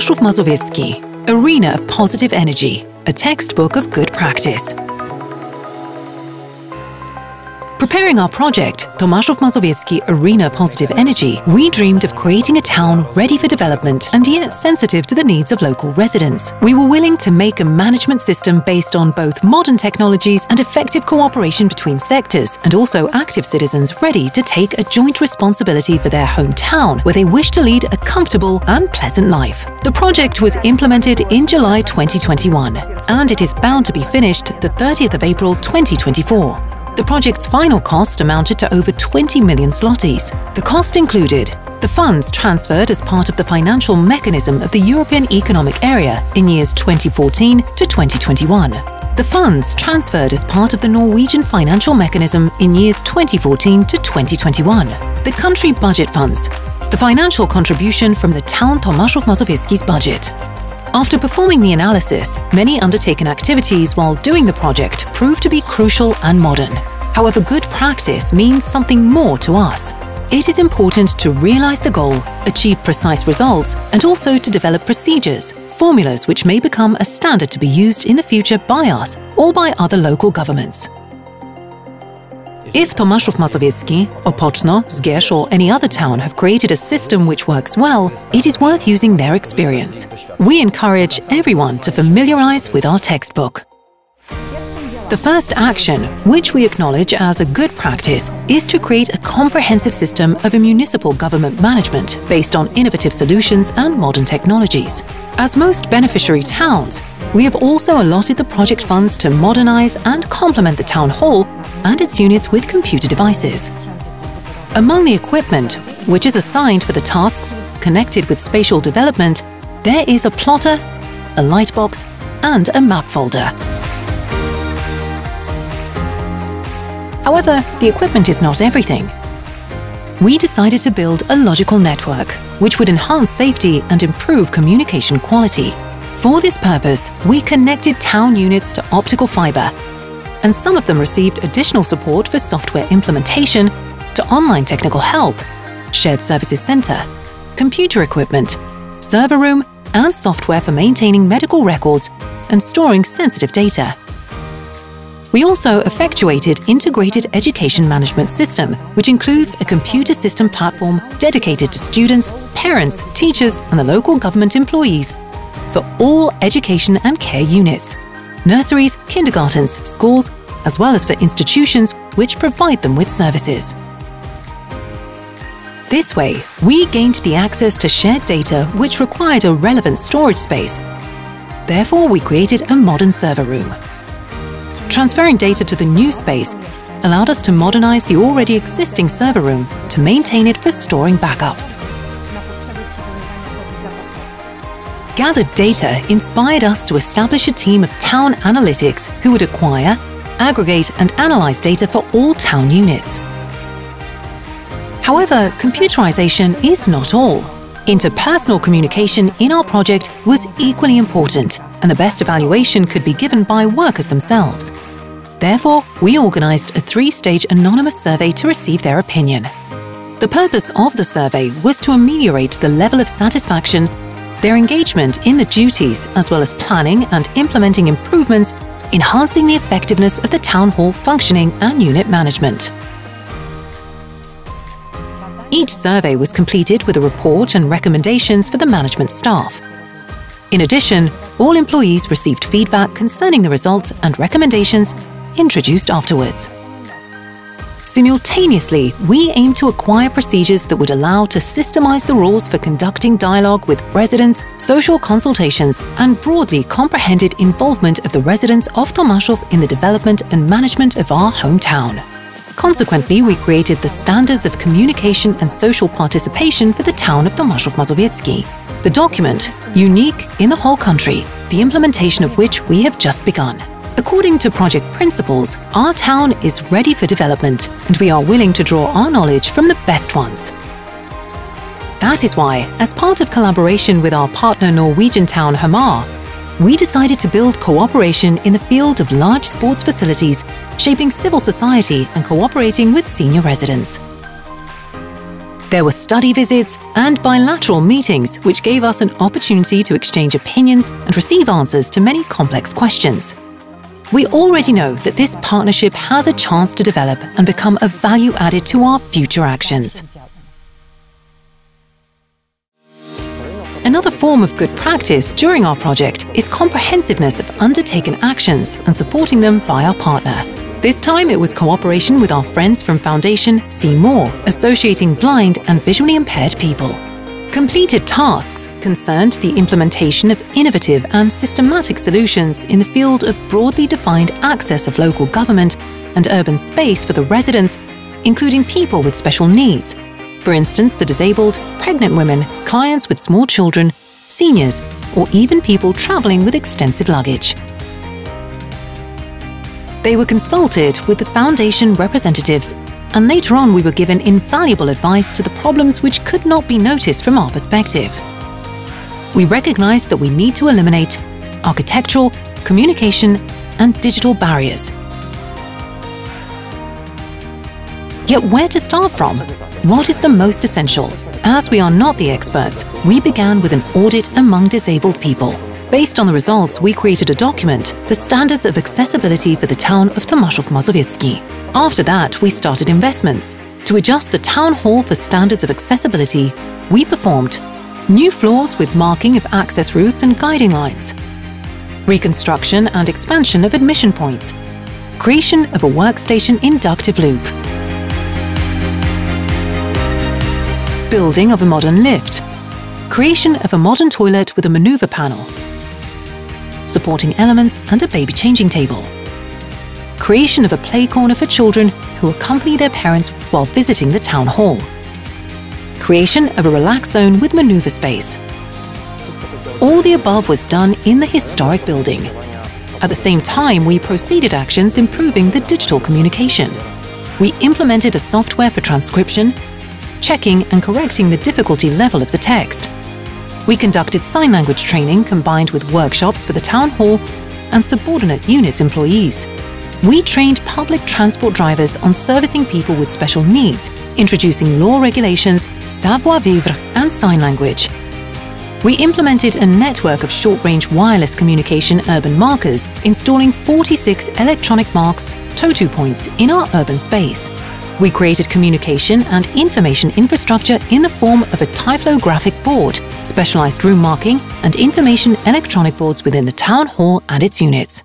Tomaszów Mazowiecki, Arena of Positive Energy, a textbook of good practice. Preparing our project, Tomaszów Mazowiecki Arena of Positive Energy, we dreamed of creating a town ready for development and yet sensitive to the needs of local residents. We were willing to make a management system based on both modern technologies and effective cooperation between sectors, and also active citizens ready to take a joint responsibility for their hometown, where they wish to lead a comfortable and pleasant life. The project was implemented in July 2021, and it is bound to be finished the 30th of April 2024. The project's final cost amounted to over 20 million zlotys. The cost included the funds transferred as part of the financial mechanism of the European Economic Area in years 2014 to 2021. The funds transferred as part of the Norwegian Financial Mechanism in years 2014 to 2021. The country budget funds. The financial contribution from the town Tomaszów Mazowiecki's budget. After performing the analysis, many undertaken activities while doing the project proved to be crucial and modern. However, good practice means something more to us. It is important to realize the goal, achieve precise results, and also to develop procedures, formulas which may become a standard to be used in the future by us or by other local governments. If Tomaszów Mazowiecki, Opoczno, Zgierz or any other town have created a system which works well, it is worth using their experience. We encourage everyone to familiarize with our textbook. The first action, which we acknowledge as a good practice, is to create a comprehensive system of municipal government management based on innovative solutions and modern technologies. As most beneficiary towns, we have also allotted the project funds to modernize and complement the town hall and its units with computer devices. Among the equipment, which is assigned for the tasks connected with spatial development, there is a plotter, a light box, and a map folder. However, the equipment is not everything. We decided to build a logical network, which would enhance safety and improve communication quality. For this purpose, we connected town units to optical fiber, and some of them received additional support for software implementation, to online technical help, shared services center, computer equipment, server room, and software for maintaining medical records and storing sensitive data. We also effectuated integrated education management system, which includes a computer system platform dedicated to students, parents, teachers, and the local government employees for all education and care units, nurseries, kindergartens, schools, as well as for institutions which provide them with services. This way, we gained the access to shared data which required a relevant storage space. Therefore, we created a modern server room. Transferring data to the new space allowed us to modernize the already existing server room to maintain it for storing backups. Gathered data inspired us to establish a team of town analytics who would acquire, aggregate and analyze data for all town units. However, computerization is not all. Interpersonal communication in our project was equally important, and the best evaluation could be given by workers themselves. Therefore, we organized a 3-stage anonymous survey to receive their opinion. The purpose of the survey was to ameliorate the level of satisfaction, their engagement in the duties, as well as planning and implementing improvements, enhancing the effectiveness of the town hall functioning and unit management. Each survey was completed with a report and recommendations for the management staff. In addition, all employees received feedback concerning the results and recommendations introduced afterwards. Simultaneously, we aim to acquire procedures that would allow to systemize the rules for conducting dialogue with residents, social consultations, and broadly comprehended involvement of the residents of Tomaszów in the development and management of our hometown. Consequently, we created the standards of communication and social participation for the town of Tomaszów Mazowiecki. The document, unique in the whole country, the implementation of which we have just begun. According to project principles, our town is ready for development, and we are willing to draw our knowledge from the best ones. That is why, as part of collaboration with our partner Norwegian town Hamar, we decided to build cooperation in the field of large sports facilities, shaping civil society and cooperating with senior residents. There were study visits and bilateral meetings which gave us an opportunity to exchange opinions and receive answers to many complex questions. We already know that this partnership has a chance to develop and become a value added to our future actions. Another form of good practice during our project is comprehensiveness of undertaken actions and supporting them by our partner. This time it was cooperation with our friends from Foundation See More, associating blind and visually impaired people. Completed tasks concerned the implementation of innovative and systematic solutions in the field of broadly defined access of local government and urban space for the residents, including people with special needs. For instance, the disabled, pregnant women, clients with small children, seniors, or even people traveling with extensive luggage. They were consulted with the Foundation representatives, and later on we were given invaluable advice to the problems which could not be noticed from our perspective. We recognized that we need to eliminate architectural, communication, and digital barriers. Yet where to start from? What is the most essential? As we are not the experts, we began with an audit among disabled people. Based on the results, we created a document, the Standards of Accessibility for the town of Tomaszów Mazowiecki. After that, we started investments. To adjust the town hall for standards of accessibility, we performed new floors with marking of access routes and guiding lines, reconstruction and expansion of admission points, creation of a workstation inductive loop, building of a modern lift, creation of a modern toilet with a maneuver panel, supporting elements and a baby changing table, creation of a play corner for children who accompany their parents while visiting the town hall, creation of a relax zone with maneuver space. All the above was done in the historic building. At the same time, we proceeded actions improving the digital communication. We implemented a software for transcription, checking and correcting the difficulty level of the text. We conducted sign language training combined with workshops for the town hall and subordinate units employees. We trained public transport drivers on servicing people with special needs, introducing law regulations, savoir-vivre and sign language. We implemented a network of short-range wireless communication urban markers, installing 46 electronic marks, TOTO points, in our urban space. We created communication and information infrastructure in the form of a typographic board, specialized room marking, and information electronic boards within the town hall and its units.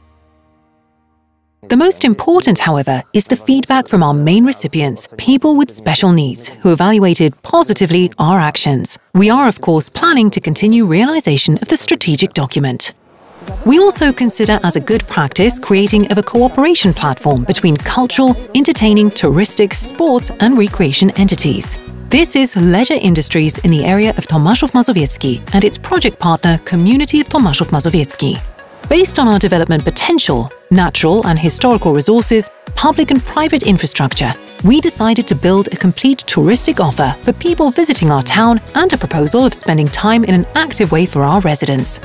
The most important, however, is the feedback from our main recipients, people with special needs, who evaluated positively our actions. We are, of course, planning to continue realization of the strategic document. We also consider as a good practice creating of a cooperation platform between cultural, entertaining, touristic, sports and recreation entities. This is leisure industries in the area of Tomaszów Mazowiecki and its project partner Community of Tomaszów Mazowiecki. Based on our development potential, natural and historical resources, public and private infrastructure, we decided to build a complete touristic offer for people visiting our town and a proposal of spending time in an active way for our residents.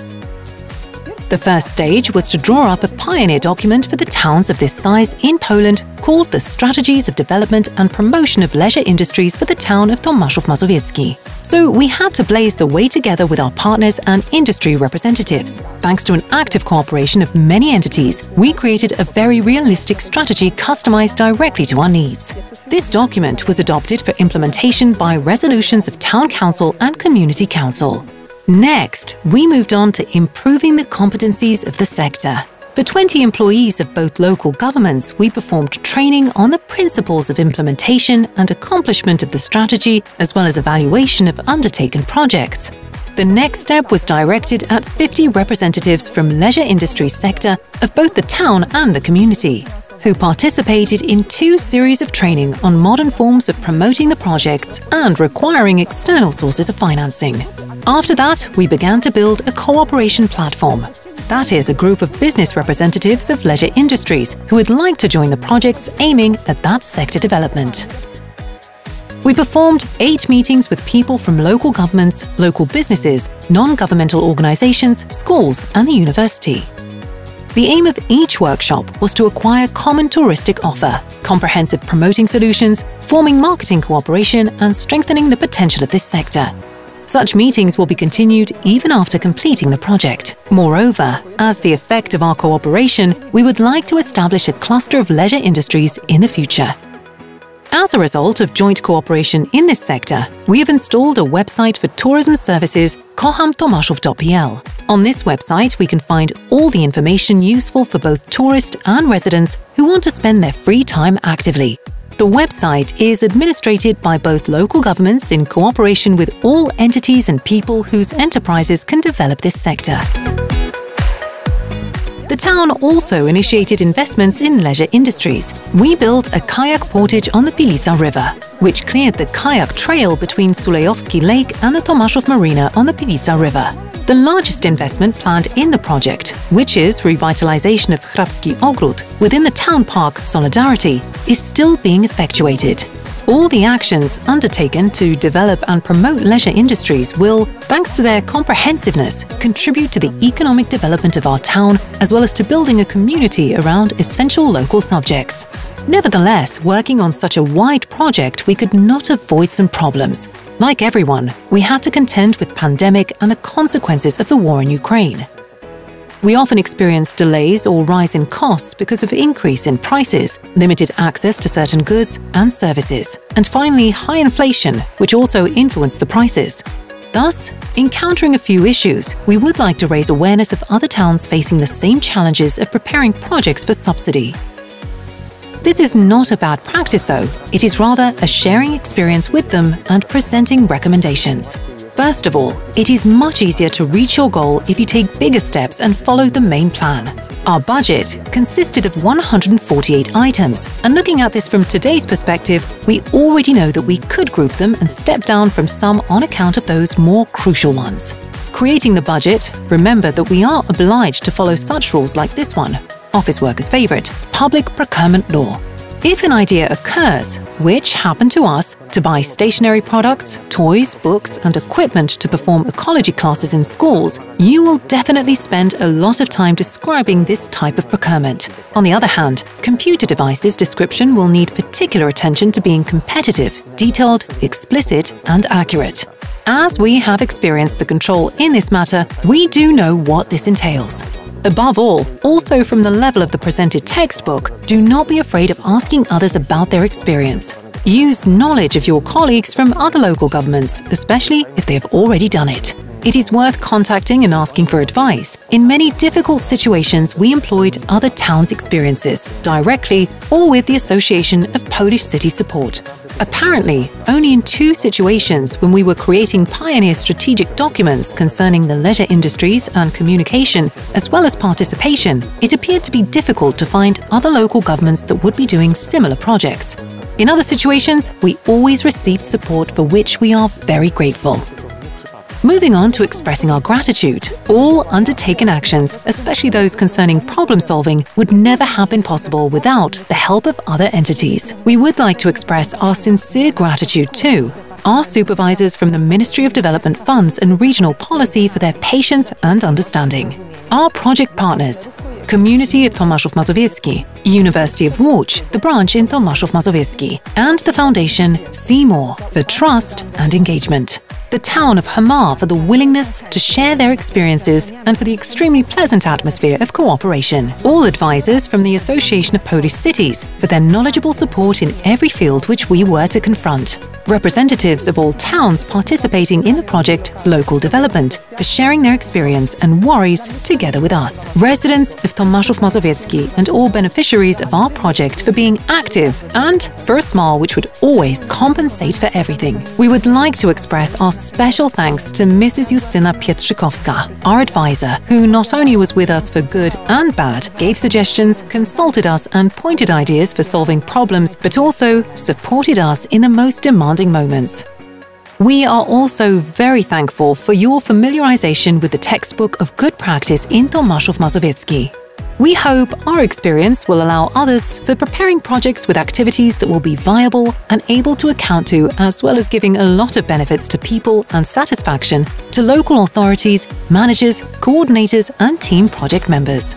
The first stage was to draw up a pioneer document for the towns of this size in Poland called the Strategies of Development and Promotion of Leisure Industries for the town of Tomaszów Mazowiecki. So we had to blaze the way together with our partners and industry representatives. Thanks to an active cooperation of many entities, we created a very realistic strategy customized directly to our needs. This document was adopted for implementation by resolutions of Town Council and Community Council. Next, we moved on to improving the competencies of the sector. For 20 employees of both local governments, we performed training on the principles of implementation and accomplishment of the strategy, as well as evaluation of undertaken projects. The next step was directed at 50 representatives from leisure industry sector of both the town and the community, who participated in 2 series of training on modern forms of promoting the projects and requiring external sources of financing. After that, we began to build a cooperation platform. That is, a group of business representatives of leisure industries who would like to join the projects aiming at that sector development. We performed 8 meetings with people from local governments, local businesses, non-governmental organizations, schools and the university. The aim of each workshop was to acquire common touristic offer, comprehensive promoting solutions, forming marketing cooperation, and strengthening the potential of this sector. Such meetings will be continued even after completing the project. Moreover, as the effect of our cooperation, we would like to establish a cluster of leisure industries in the future. As a result of joint cooperation in this sector, we have installed a website for tourism services, kohamtomaszów.pl. On this website, we can find all the information useful for both tourists and residents who want to spend their free time actively. The website is administrated by both local governments in cooperation with all entities and people whose enterprises can develop this sector. The town also initiated investments in leisure industries. We built a kayak portage on the Pilica River, which cleared the kayak trail between Sulejowski Lake and the Tomaszów Marina on the Pilica River. The largest investment planned in the project, which is revitalization of Hrabski Ogród within the town park Solidarity, is still being effectuated. All the actions undertaken to develop and promote leisure industries will, thanks to their comprehensiveness, contribute to the economic development of our town as well as to building a community around essential local subjects. Nevertheless, working on such a wide project, we could not avoid some problems. Like everyone, we had to contend with pandemic and the consequences of the war in Ukraine. We often experience delays or rise in costs because of increase in prices, limited access to certain goods and services, and finally high inflation, which also influence the prices. Thus, encountering a few issues, we would like to raise awareness of other towns facing the same challenges of preparing projects for subsidy. This is not a bad practice though, it is rather a sharing experience with them and presenting recommendations. First of all, it is much easier to reach your goal if you take bigger steps and follow the main plan. Our budget consisted of 148 items, and looking at this from today's perspective, we already know that we could group them and step down from some on account of those more crucial ones. Creating the budget, remember that we are obliged to follow such rules like this one. Office workers' favourite, public procurement law. If an idea occurs, which happened to us, to buy stationery products, toys, books and equipment to perform ecology classes in schools, you will definitely spend a lot of time describing this type of procurement. On the other hand, computer devices description will need particular attention to being competitive, detailed, explicit and accurate. As we have experienced the control in this matter, we do know what this entails. Above all, also from the level of the presented textbook, do not be afraid of asking others about their experience. Use knowledge of your colleagues from other local governments, especially if they have already done it. It is worth contacting and asking for advice. In many difficult situations, we employed other towns' experiences, directly or with the Association of Polish City Support. Apparently, only in 2 situations when we were creating pioneer strategic documents concerning the leisure industries and communication, as well as participation, it appeared to be difficult to find other local governments that would be doing similar projects. In other situations, we always received support for which we are very grateful. Moving on to expressing our gratitude, all undertaken actions, especially those concerning problem solving, would never have been possible without the help of other entities. We would like to express our sincere gratitude to our supervisors from the Ministry of Development Funds and Regional Policy for their patience and understanding, our project partners, Community of Tomaszów Mazowiecki, University of Łódź, the branch in Tomaszów Mazowiecki, and the Foundation Seymour for trust and engagement. The town of Hamar for the willingness to share their experiences and for the extremely pleasant atmosphere of cooperation. All advisors from the Association of Polish Cities for their knowledgeable support in every field which we were to confront. Representatives of all towns participating in the project Local Development for sharing their experience and worries together with us. Residents of Tomaszów Mazowiecki and all beneficiaries of our project for being active and for a smile which would always compensate for everything. We would like to express our special thanks to Mrs. Justyna Pietrzykowska, our advisor, who not only was with us for good and bad, gave suggestions, consulted us and pointed ideas for solving problems, but also supported us in the most demanding moments. We are also very thankful for your familiarization with the textbook of good practice in Tomaszów Mazowiecki. We hope our experience will allow others for preparing projects with activities that will be viable and able to account to, as well as giving a lot of benefits to people and satisfaction to local authorities, managers, coordinators and team project members.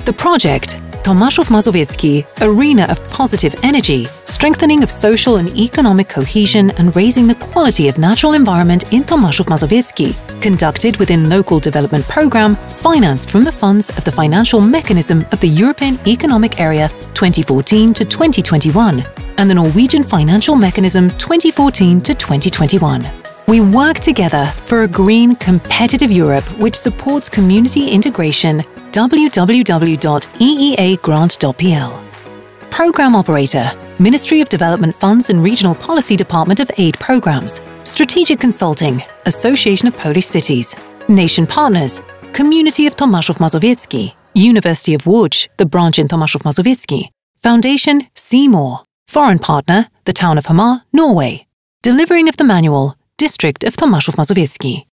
The project, Tomaszów Mazowiecki, Arena of Positive Energy, strengthening of social and economic cohesion and raising the quality of natural environment in Tomaszów Mazowiecki, conducted within local development programme financed from the funds of the Financial Mechanism of the European Economic Area 2014 to 2021 and the Norwegian Financial Mechanism 2014 to 2021. We work together for a green, competitive Europe which supports community integration. www.eeagrant.pl. Programme Operator, Ministry of Development Funds and Regional Policy Department of Aid Programmes. Strategic Consulting, Association of Polish Cities. Nation Partners, Community of Tomaszów Mazowiecki, University of Łódź, the branch in Tomaszów Mazowiecki. Foundation, Seymour. Foreign Partner, the Town of Hamar, Norway. Delivering of the Manual, District of Tomaszów Mazowiecki.